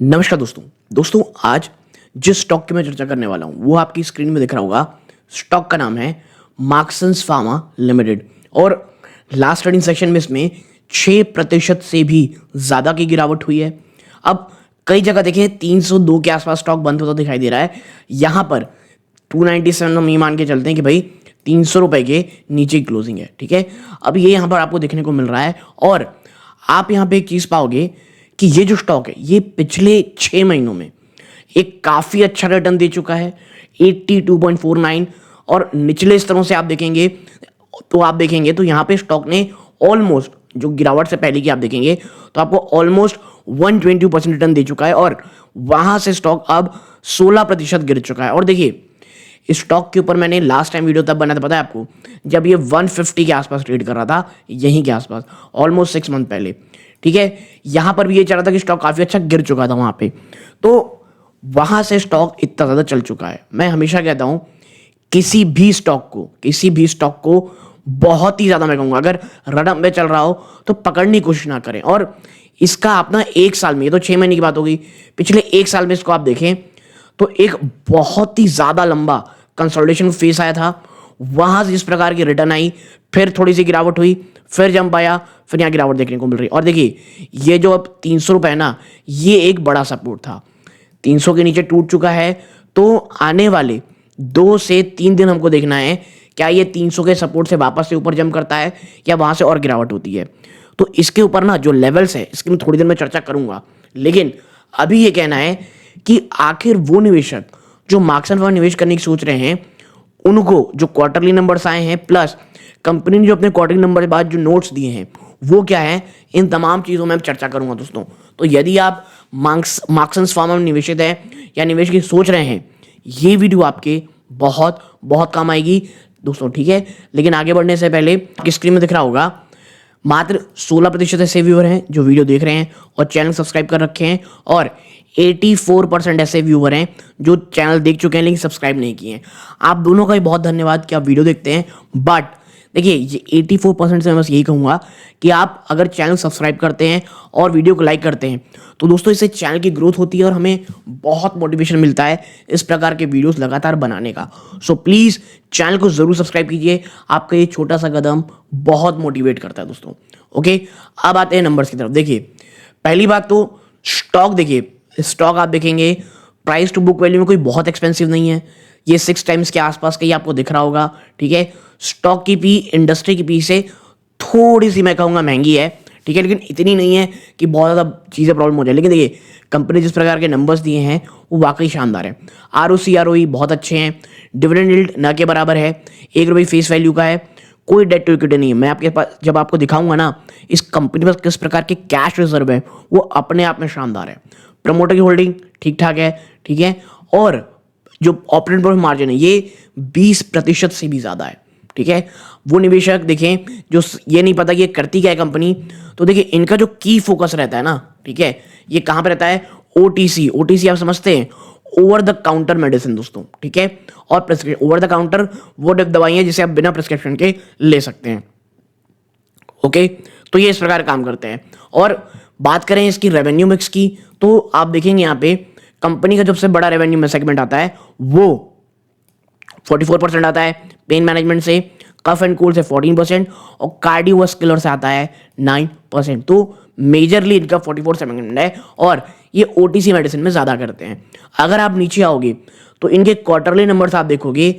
नमस्कार दोस्तों आज जिस स्टॉक की मैं चर्चा करने वाला हूं वो आपकी स्क्रीन में दिख रहा होगा। स्टॉक का नाम है मार्क्संस फार्मा लिमिटेड और लास्ट ट्रेडिंग सेशन में इसमें 6% से भी ज़्यादा की गिरावट हुई है। अब कई जगह देखें 302 के आसपास स्टॉक बंद होता दिखाई दे रहा है। यहाँ पर 297 हम ये मान के चलते हैं कि भाई 300 रुपये के नीचे की क्लोजिंग है। ठीक है, अब ये यहाँ पर आपको देखने को मिल रहा है और आप यहाँ पे एक चीज़ पाओगे कि ये जो स्टॉक है ये पिछले 6 महीनों में एक काफ़ी अच्छा रिटर्न दे चुका है 82.49 और निचले स्तरों से आप देखेंगे तो यहाँ पे स्टॉक ने ऑलमोस्ट जो गिरावट से पहले की आप देखेंगे तो आपको ऑलमोस्ट 120% रिटर्न दे चुका है और वहाँ से स्टॉक अब 16% गिर चुका है। और देखिए इस स्टॉक के ऊपर मैंने लास्ट टाइम वीडियो तब बनाया था, पता है आपको, जब ये 150 के आसपास ट्रेड कर रहा था, यहीं के आसपास ऑलमोस्ट 6 मंथ पहले। ठीक है, यहां पर भी ये चाह रहा था कि स्टॉक काफी अच्छा गिर चुका था वहां पे, तो वहां से स्टॉक इतना ज्यादा चल चुका है। मैं हमेशा कहता हूं किसी भी स्टॉक को बहुत ही ज्यादा मैं कहूंगा अगर रन अप में चल रहा हो तो पकड़ने की कोशिश ना करें। और इसका अपना 1 साल में, ये तो 6 महीने की बात होगी, पिछले 1 साल में इसको आप देखें तो एक बहुत ही ज्यादा लंबा कंसोलिडेशन फेस आया था, वहां से इस प्रकार की रिटर्न आई, फिर थोड़ी सी गिरावट हुई, फिर जंप आया, फिर यहाँ गिरावट देखने को मिल रही। और देखिए ये जो अब 300 रुपये है ना, ये एक बड़ा सपोर्ट था, 300 के नीचे टूट चुका है। तो आने वाले 2 से 3 दिन हमको देखना है क्या ये 300 के सपोर्ट से वापस से ऊपर जंप करता है या वहां से और गिरावट होती है। तो इसके ऊपर ना जो लेवल्स है इसकी मैं थोड़ी देर में चर्चा करूंगा, लेकिन अभी ये कहना है कि आखिर वो निवेशक जो मार्क्सन फंड निवेश करने की सोच रहे हैं उनको जो क्वार्टरली नंबर्स आए हैं प्लस कंपनी ने जो अपने क्वार्टरली नंबर के बाद जो नोट्स दिए हैं वो क्या है, इन तमाम चीज़ों में हम चर्चा करूंगा दोस्तों। तो यदि आप मार्क्सन्स फार्मा में निवेशित हैं या निवेश की सोच रहे हैं, ये वीडियो आपके बहुत बहुत काम आएगी दोस्तों। ठीक है, लेकिन आगे बढ़ने से पहले स्क्रीन में दिख रहा होगा मात्र 16% ऐसे व्यूअर हैं जो वीडियो देख रहे हैं और चैनल सब्सक्राइब कर रखे हैं और 84% ऐसे व्यूअर हैं जो चैनल देख चुके हैं लेकिन सब्सक्राइब नहीं किए हैं। आप दोनों का भी बहुत धन्यवाद कि आप वीडियो देखते हैं, बट देखिए ये 84% से मैं बस यही कहूँगा कि आप अगर चैनल सब्सक्राइब करते हैं और वीडियो को लाइक करते हैं तो दोस्तों इससे चैनल की ग्रोथ होती है और हमें बहुत मोटिवेशन मिलता है इस प्रकार के वीडियोस लगातार बनाने का। सो प्लीज़ चैनल को ज़रूर सब्सक्राइब कीजिए, आपका ये छोटा सा कदम बहुत मोटिवेट करता है दोस्तों। ओके, अब आते हैं नंबर्स की तरफ। देखिए पहली बात तो स्टॉक, देखिए स्टॉक आप देखेंगे प्राइस टू बुक वैल्यू में कोई बहुत एक्सपेंसिव नहीं है, ये 6 टाइम्स के आसपास का ही आपको दिख रहा होगा। ठीक है, स्टॉक की पी इंडस्ट्री की पी से थोड़ी सी मैं कहूँगा महंगी है, ठीक है, लेकिन इतनी नहीं है कि बहुत ज़्यादा चीज़ें प्रॉब्लम हो जाए। लेकिन देखिए कंपनी जिस प्रकार के नंबर्स दिए हैं वो वाकई शानदार है। ROC ROE बहुत अच्छे हैं, डिविडेंड यील्ड न के बराबर है, 1 रुपये फेस वैल्यू का है, कोई डेट टू इक्विटी नहीं है। मैं आपके पास जब आपको दिखाऊंगा ना इस कंपनी पर किस प्रकार के कैश रिजर्व है वो अपने आप में शानदार है। प्रमोटर की होल्डिंग ठीक ठाक है, ठीक है, और जो ऑपरेटिंग प्रॉफिट मार्जिन है ये 20% से भी ज़्यादा है। ठीक है, वो निवेशक देखें जो ये नहीं पता कि ये करती क्या है कंपनी, तो देखिए इनका जो की फोकस रहता है ना, ठीक है, ये कहाँ पे रहता है, OTC आप समझते हैं, ओवर द काउंटर मेडिसिन दोस्तों। ठीक है, और प्रिस्क्रिप्शन ओवर द काउंटर वो दवाइयाँ जिसे आप बिना प्रिस्क्रिप्शन के ले सकते हैं। ओके, तो ये इस प्रकार काम करते हैं। और बात करें इसकी रेवेन्यू मिक्स की तो आप देखेंगे यहाँ पे कंपनी का जो सबसे बड़ा रेवेन्यू में सेगमेंट आता है वो 44% आता है, पेन मैनेजमेंट से, कफ एंड कोल्ड से 14% और कार्डियोवास्कुलर से आता है 9%। तो मेजरली इनका 44 सेगमेंट है और ये OTC मेडिसिन में ज़्यादा करते हैं। अगर आप नीचे आओगे तो इनके क्वार्टरली नंबर्स आप देखोगे,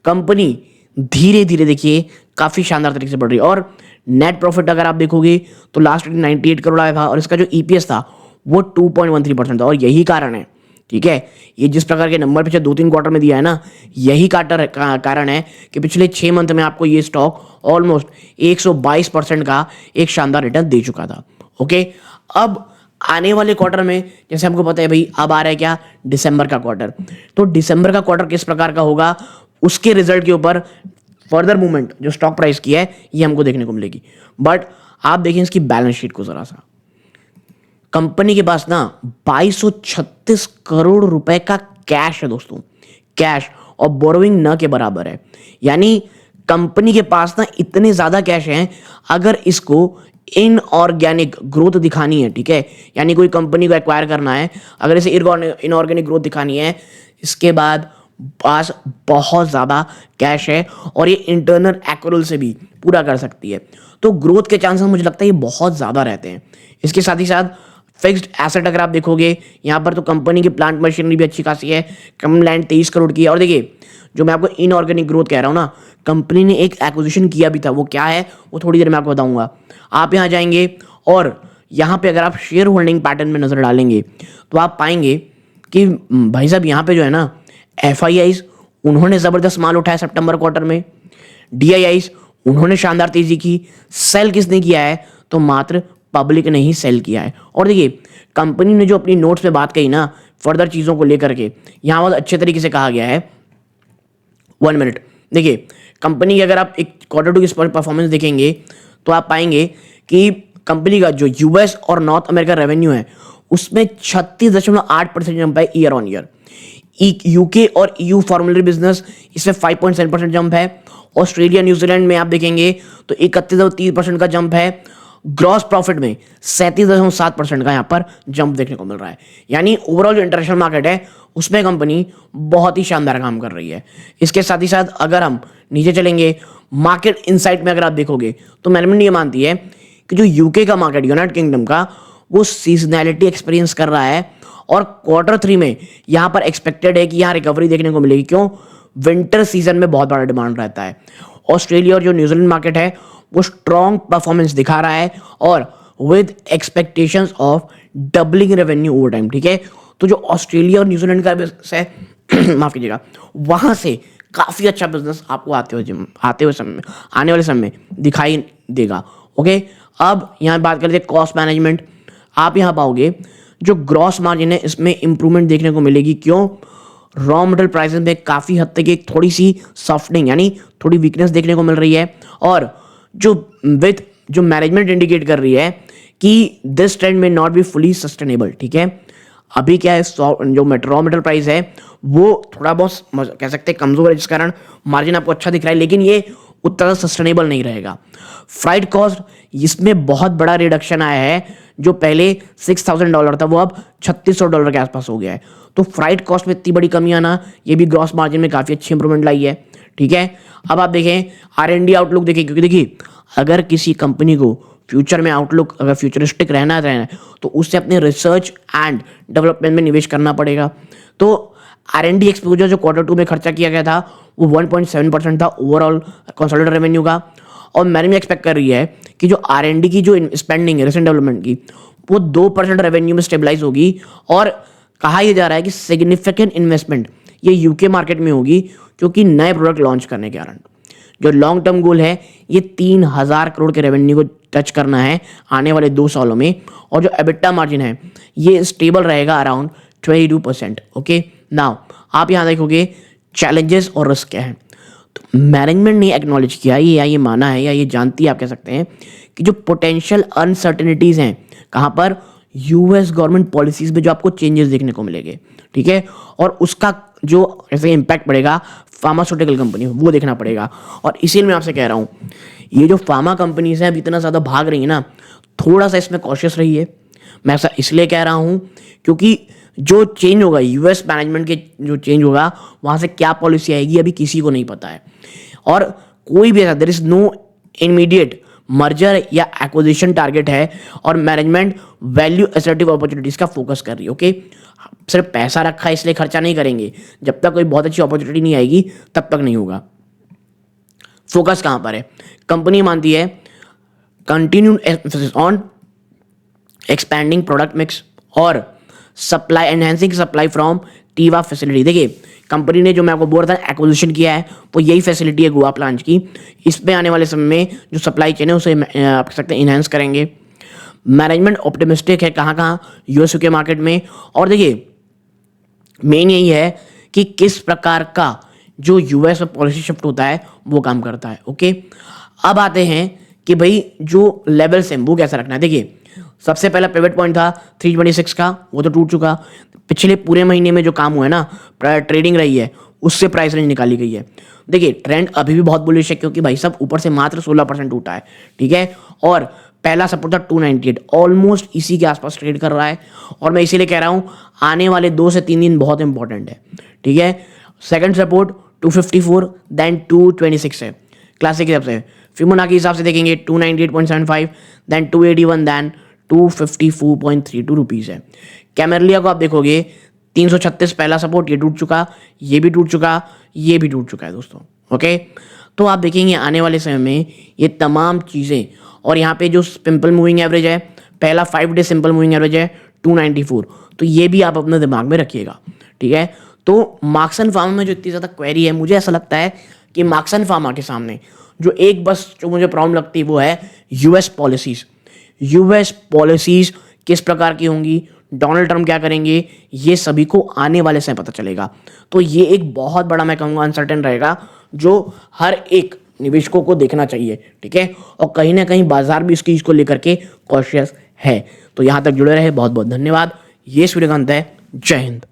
कंपनी धीरे धीरे देखिए काफ़ी शानदार तरीके से बढ़ रही है। और नेट प्रॉफिट अगर आप देखोगे तो लास्ट 98 करोड़ आया था और इसका जो EPS था वो 2.13% था। और यही कारण है, ठीक है, ये जिस प्रकार के नंबर पिछले 2-3 क्वार्टर में दिया है ना, यही कारण है कि पिछले 6 मंथ में आपको ये स्टॉक ऑलमोस्ट 122% का एक शानदार रिटर्न दे चुका था। ओके, अब आने वाले क्वार्टर में जैसे हमको पता है भाई अब आ रहा है क्या, दिसंबर का क्वार्टर, तो दिसंबर का क्वार्टर किस प्रकार का होगा उसके रिजल्ट के ऊपर फर्दर मूवमेंट जो स्टॉक प्राइस की है ये हमको देखने को मिलेगी। बट आप देखें इसकी बैलेंस शीट को जरा सा, कंपनी के पास ना 2236 करोड़ रुपए का कैश है दोस्तों, कैश, और बोरोइंग न के बराबर है। यानी कंपनी के पास ना इतने ज्यादा कैश हैं, अगर इसको इनऑर्गेनिक ग्रोथ दिखानी है, ठीक है, यानी कोई कंपनी को एक्वायर करना है, अगर इसे इनऑर्गेनिक ग्रोथ दिखानी है, इसके बाद पास बहुत ज़्यादा कैश है और ये इंटरनल एक्रूल से भी पूरा कर सकती है, तो ग्रोथ के चांसेस मुझे लगता है ये बहुत ज़्यादा रहते हैं। इसके साथ ही साथ फिक्स्ड एसेट अगर आप देखोगे यहाँ पर, तो कंपनी की प्लांट मशीनरी भी अच्छी खासी है, कम लैंड 23 करोड़ की है। और देखिए जो मैं आपको इनऑर्गेनिक ग्रोथ कह रहा हूँ ना, कंपनी ने एक एक्विजिशन किया भी था, वो क्या है वो थोड़ी देर में आपको बताऊंगा। आप यहाँ जाएंगे और यहाँ पे अगर आप शेयर होल्डिंग पैटर्न में नजर डालेंगे तो आप पाएंगे कि भाई साहब यहाँ पे जो है ना, FIIs उन्होंने जबरदस्त माल उठाया सितंबर क्वार्टर में, DIIs उन्होंने शानदार तेजी की, सेल किसने किया है तो मात्र पब्लिक ने ही सेल किया है। और देखिए कंपनी ने जो अपनी नोट्स में बात कही ना फर्दर चीजों को लेकर के, यहाँ बहुत अच्छे तरीके से कहा गया है। 1 मिनट, देखिए कंपनी की अगर आप एक Q2 की परफॉर्मेंस देखेंगे तो आप पाएंगे कि कंपनी का जो US और नॉर्थ अमेरिका रेवेन्यू है उसमें 36.8% जंप है ईयर ऑन ईयर। UK और EU फॉर्मुलरी बिजनेस इसमें 5.7% जंप है। ऑस्ट्रेलिया न्यूजीलैंड में आप देखेंगे तो 31.3% का जंप है। ग्रॉस प्रॉफिट में 37.7% का यहाँ पर जंप देखने को मिल रहा है। यानी ओवरऑल जो इंटरनेशनल मार्केट है उसमें कंपनी बहुत ही शानदार काम कर रही है। इसके साथ ही साथ अगर हम नीचे चलेंगे मार्केट इनसाइट में, अगर आप देखोगे तो मैनेजमेंट ये मानती है कि जो यूके का मार्केट, यूनाइटेड किंगडम का, वो सीजनैलिटी एक्सपीरियंस कर रहा है और Q3 में यहाँ पर एक्सपेक्टेड है कि यहाँ रिकवरी देखने को मिलेगी। क्यों? विंटर सीजन में बहुत बड़ा डिमांड रहता है। ऑस्ट्रेलिया और जो न्यूजीलैंड मार्केट है वो स्ट्रॉन्ग परफॉर्मेंस दिखा रहा है और with expectations of doubling revenue over time, ठीक है। तो जो ऑस्ट्रेलिया और न्यूजीलैंड का बिजनेस है माफ कीजिएगा, वहां से काफी अच्छा बिजनेस आपको आने वाले समय में दिखाई देगा। ओके, अब यहाँ बात करते हैं कॉस्ट मैनेजमेंट। आप यहाँ पाओगे जो ग्रॉस मार्जिन है इसमें इंप्रूवमेंट देखने को मिलेगी। क्यों? रॉ मटेरियल प्राइसेस में काफी हद तक एक थोड़ी सी सॉफ्टनिंग यानी थोड़ी वीकनेस देखने को मिल रही है और जो मैनेजमेंट इंडिकेट कर रही है कि दिस ट्रेंड में नॉट बी फुली सस्टेनेबल, ठीक है। अभी क्या है, जो रॉ मटेरियल प्राइस है वो थोड़ा बहुत कह सकते हैं कमजोर है, जिस कारण मार्जिन आपको अच्छा दिख रहा है, लेकिन ये उतना सस्टेनेबल नहीं रहेगा। फ्राइट कॉस्ट, इसमें बहुत बड़ा रिडक्शन आया है। जो पहले $6,000 था वो अब $3,600 के आसपास हो गया है। तो फ्राइट कॉस्ट में इतनी बड़ी कमी आना, ये भी ग्रॉस मार्जिन में काफी अच्छी इंप्रूवमेंट लाई है, ठीक है। अब आप देखें R&D आउटलुक देखें, क्योंकि देखिए अगर किसी कंपनी को फ्यूचर में आउटलुक अगर फ्यूचरिस्टिक रहना है तो उससे अपने रिसर्च एंड डेवलपमेंट में निवेश करना पड़ेगा। तो R&D एक्सपोजर जो Q2 में खर्चा किया गया था वो 1.7% था ओवरऑल कंसोलिडेटेड रेवेन्यू का। और मैंने एक्सपेक्ट कर रही है कि जो R&D की जो स्पेंडिंग है रिसर्च डेवलपमेंट की वो 2% रेवेन्यू में स्टेबलाइज होगी। और कहा यह जा रहा है कि सिग्निफिकेंट इन्वेस्टमेंट ये यूके मार्केट में होगी, क्योंकि नए प्रोडक्ट लॉन्च करने के कारण जो लॉन्ग टर्म गोल है ये 3,000 करोड़ के रेवेन्यू को टच करना है आने वाले 2 सालों में। और जो एबिटा मार्जिन है ये स्टेबल रहेगा अराउंड 22%। ओके, नाउ आप यहाँ देखोगे चैलेंजेस और रिस्क क्या है। तो मैनेजमेंट ने एक्नॉलेज किया या ये माना है या ये जानती है, आप कह सकते हैं, कि जो पोटेंशियल अनसर्टेनिटीज हैं कहाँ पर, US गवर्नमेंट पॉलिसीज में जो आपको चेंजेस देखने को मिलेंगे, ठीक है। और उसका जो ऐसे इम्पैक्ट पड़ेगा फार्मास्यूटिकल कंपनी वो देखना पड़ेगा। और इसीलिए मैं आपसे कह रहा हूँ ये जो फार्मा कंपनीज हैं अभी इतना ज़्यादा भाग रही है ना, थोड़ा सा इसमें कॉशियस रहिए। मैं ऐसा इसलिए कह रहा हूँ क्योंकि जो चेंज होगा US मैनेजमेंट के जो चेंज होगा वहाँ से क्या पॉलिसी आएगी अभी किसी को नहीं पता है। और कोई भी ऐसा there is no immediate merger या एक्विजिशन टारगेट है और मैनेजमेंट वैल्यू असर्टिव अपॉर्चुनिटीज का फोकस कर रही है। ओके, सिर्फ पैसा रखा है इसलिए खर्चा नहीं करेंगे, जब तक कोई बहुत अच्छी अपॉर्चुनिटी नहीं आएगी तब तक नहीं होगा। फोकस कहां पर है? कंपनी मानती है continue emphasis on expanding product mix और supply enhancing supply from Teva facility. देखिए कंपनी ने जो मैं आपको बोल रहा था एक्विजिशन किया है वो यही फैसिलिटी है गोवा प्लांट की। इसमें आने वाले समय में जो सप्लाई चेन है उसे आप कह सकते हैं इनहेंस करेंगे। मैनेजमेंट ऑप्टिमिस्टिक है कहाँ कहाँ, US के मार्केट में। और देखिए मेन यही है कि किस प्रकार का जो US में पॉलिसी शिफ्ट होता है वो काम करता है। ओके, अब आते हैं कि भाई जो लेवल्स हैं वो कैसा रखना है। देखिए सबसे पहला पिवट पॉइंट था 326 का, वो तो टूट चुका। पिछले पूरे महीने में जो काम हुआ है ना, ट्रेडिंग रही है, उससे प्राइस रेंज निकाली गई है। देखिए ट्रेंड अभी भी बहुत बुलिश है क्योंकि भाई सब ऊपर से मात्र 16% टूटा है, ठीक है। और पहला सपोर्ट था 298, ऑलमोस्ट इसी के आसपास ट्रेड कर रहा है और मैं इसीलिए कह रहा हूं आने वाले 2 से 3 दिन बहुत इंपॉर्टेंट है, ठीक है। सेकंड सपोर्ट 254 देन 226 है क्लासिक हिसाब से। फिबोनाची के हिसाब से देखेंगे 298.75 देन 281 देन 254.32 रुपीज़ है। कैमरलिया को आप देखोगे 336 पहला सपोर्ट, ये टूट चुका, ये भी टूट चुका, ये भी टूट चुका है दोस्तों, ओके। तो आप देखेंगे आने वाले समय में ये तमाम चीज़ें, और यहाँ पे जो सिंपल मूविंग एवरेज है, पहला 5 डे सिंपल मूविंग एवरेज है 294, तो ये भी आप अपने दिमाग में रखिएगा, ठीक है। तो मार्क्सन फार्मा में जो इतनी ज़्यादा क्वेरी है, मुझे ऐसा लगता है कि मार्क्सन फार्मा के सामने जो एक बस जो मुझे प्रॉब्लम लगती है वो है यूएस पॉलिसीज़। यूएस पॉलिसीज़ किस प्रकार की होंगी, डोनाल्ड ट्रम्प क्या करेंगे, ये सभी को आने वाले समय पता चलेगा। तो ये एक बहुत बड़ा, मैं कहूँगा, अनसर्टेन रहेगा जो हर एक निवेशकों को देखना चाहिए, ठीक है। और कहीं ना कहीं बाजार भी इस चीज़ को लेकर के कॉशियस है। तो यहाँ तक जुड़े रहे, बहुत बहुत धन्यवाद। ये सूर्यकांत है, जय हिंद।